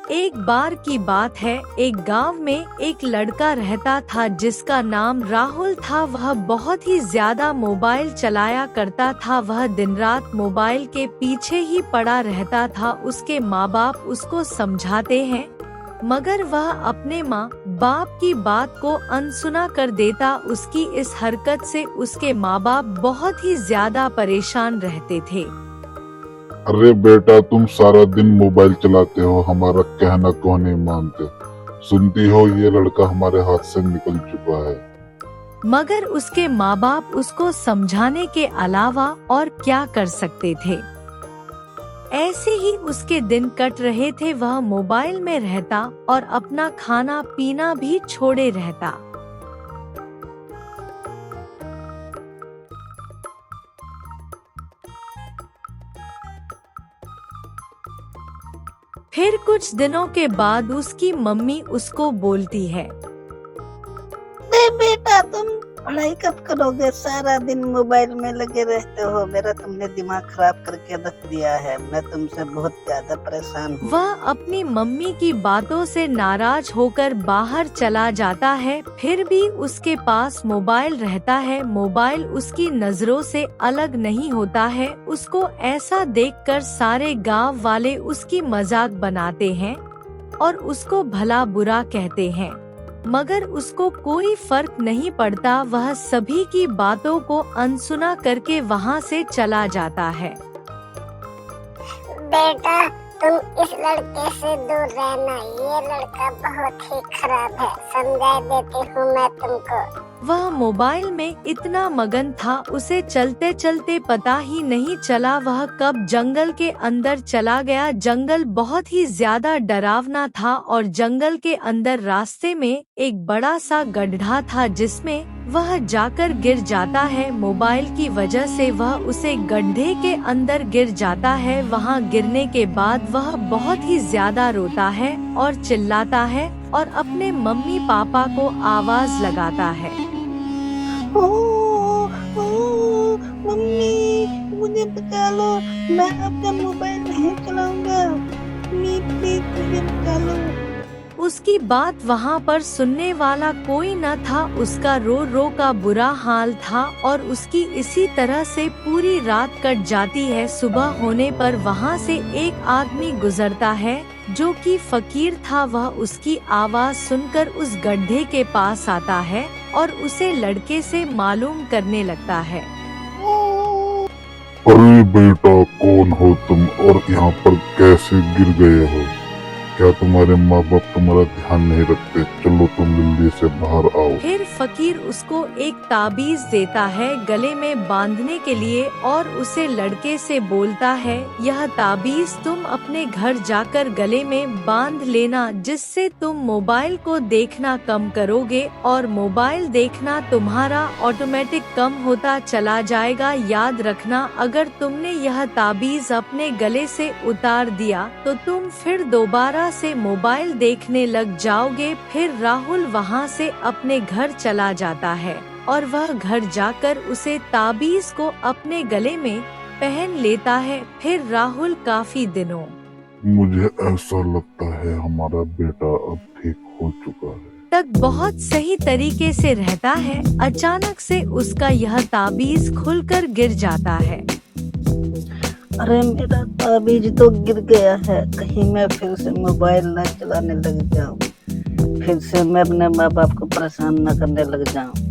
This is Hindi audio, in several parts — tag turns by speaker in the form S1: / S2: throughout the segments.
S1: एक बार की बात है, एक गांव में एक लड़का रहता था जिसका नाम राहुल था। वह बहुत ही ज्यादा मोबाइल चलाया करता था। वह दिन रात मोबाइल के पीछे ही पड़ा रहता था। उसके माँ बाप उसको समझाते हैं, मगर वह अपने माँ बाप की बात को अनसुना कर देता। उसकी इस हरकत से उसके माँ बाप बहुत ही ज्यादा परेशान रहते थे।
S2: अरे बेटा, तुम सारा दिन मोबाइल चलाते हो, हमारा कहना क्यों नहीं मानते? सुनती हो, ये लड़का हमारे हाथ से निकल चुका है।
S1: मगर उसके माँ बाप उसको समझाने के अलावा और क्या कर सकते थे। ऐसे ही उसके दिन कट रहे थे। वह मोबाइल में रहता और अपना खाना पीना भी छोड़े रहता। फिर कुछ दिनों के बाद उसकी मम्मी उसको बोलती है,
S3: अरे बेटा, तुम पढ़ाई कब करोगे? सारा दिन मोबाइल में लगे रहते हो। मेरा तुमने दिमाग खराब करके रख दिया है। मैं तुमसे बहुत ज्यादा परेशान हूँ।
S1: वह अपनी मम्मी की बातों से नाराज होकर बाहर चला जाता है। फिर भी उसके पास मोबाइल रहता है। मोबाइल उसकी नजरों से अलग नहीं होता है। उसको ऐसा देखकर सारे गांव वाले उसकी मजाक बनाते हैं और उसको भला बुरा कहते हैं, मगर उसको कोई फर्क नहीं पड़ता। वह सभी की बातों को अनसुना करके वहाँ से चला जाता है।
S4: बेटा, तुम इस लड़के से दूर रहना। ये लड़का बहुत ही खराब है। समझा देती हूँ मैं तुमको।
S1: वह मोबाइल में इतना मगन था, उसे चलते चलते पता ही नहीं चला वह कब जंगल के अंदर चला गया। जंगल बहुत ही ज्यादा डरावना था और जंगल के अंदर रास्ते में एक बड़ा सा गड्ढा था जिसमें वह जाकर गिर जाता है। मोबाइल की वजह से वह उसे गड्ढे के अंदर गिर जाता है। वहाँ गिरने के बाद वह बहुत ही ज्यादा रोता है और चिल्लाता है और अपने मम्मी पापा को आवाज लगाता है।
S3: ओ, ओ, मम्मी, मुझे बचा लो। मैं अपना मोबाइल नहीं चलाऊंगा। मम्मी, प्लीज मुझे बचा लो।
S1: उसकी बात वहाँ पर सुनने वाला कोई न था। उसका रो रो का बुरा हाल था और उसकी इसी तरह से पूरी रात कट जाती है। सुबह होने पर वहाँ से एक आदमी गुजरता है जो कि फकीर था। वह उसकी आवाज सुनकर उस गड्ढे के पास आता है और उसे लड़के से मालूम करने लगता है।
S2: अरे बेटा, कौन हो तुम और यहाँ पर कैसे गिर गए हो? क्या तुम्हारे माँ बाप तुम्हारा ध्यान नहीं रखते? चलो तुम जल्दी से बाहर आओ।
S1: फिर फकीर उसको एक ताबीज देता है गले में बांधने के लिए और उसे लड़के से बोलता है, यह ताबीज तुम अपने घर जाकर गले में बांध लेना, जिससे तुम मोबाइल को देखना कम करोगे और मोबाइल देखना तुम्हारा ऑटोमेटिक कम होता चला जाएगा। याद रखना, अगर तुमने यह ताबीज अपने गले से उतार दिया तो तुम फिर दोबारा से मोबाइल देखने लग जाओगे। फिर राहुल वहाँ से अपने घर चला जाता है और वह घर जाकर उसे ताबीज को अपने गले में पहन लेता है। फिर राहुल काफी दिनों
S2: मुझे ऐसा लगता है हमारा बेटा अब ठीक हो चुका है
S1: तक बहुत सही तरीके से रहता है। अचानक से उसका यह ताबीज खुलकर गिर जाता है।
S3: अरे मेरा ताबीज तो गिर गया है। कहीं मैं फिर से मोबाइल न चलाने लग जाऊं, फिर से मैं अपने माँ बाप को परेशान न करने लग जाऊं।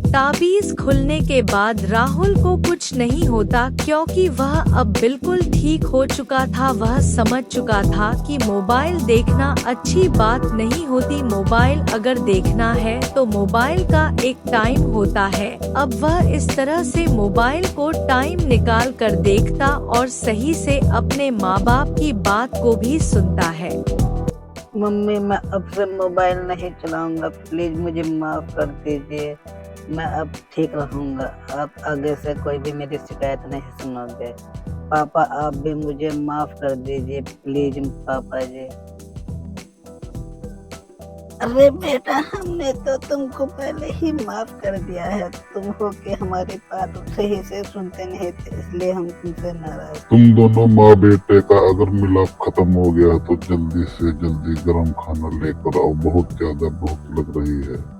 S1: ताबीज खुलने के बाद राहुल को कुछ नहीं होता, क्योंकि वह अब बिल्कुल ठीक हो चुका था। वह समझ चुका था कि मोबाइल देखना अच्छी बात नहीं होती। मोबाइल अगर देखना है तो मोबाइल का एक टाइम होता है। अब वह इस तरह से मोबाइल को टाइम निकाल कर देखता और सही से अपने माँ बाप की बात को भी सुनता है।
S3: मम्मी, मैं अब से मोबाइल नहीं चलाऊंगा। प्लीज मुझे माफ कर दीजिए। मैं अब ठीक रहूंगा। आप आगे से कोई भी मेरी शिकायत नहीं सुनोगे। पापा, आप भी मुझे माफ कर दीजिए प्लीज। पापा जी। अरे बेटा, हमने तो तुमको पहले ही माफ कर दिया है। तुम हो के हमारी बात सही से सुनते नहीं थे, इसलिए हम तुमसे नाराज।
S2: तुम दोनों माँ बेटे का अगर मिलाप खत्म हो गया तो जल्दी से जल्दी गर्म खाना लेकर आओ, बहुत ज्यादा भूख लग रही है।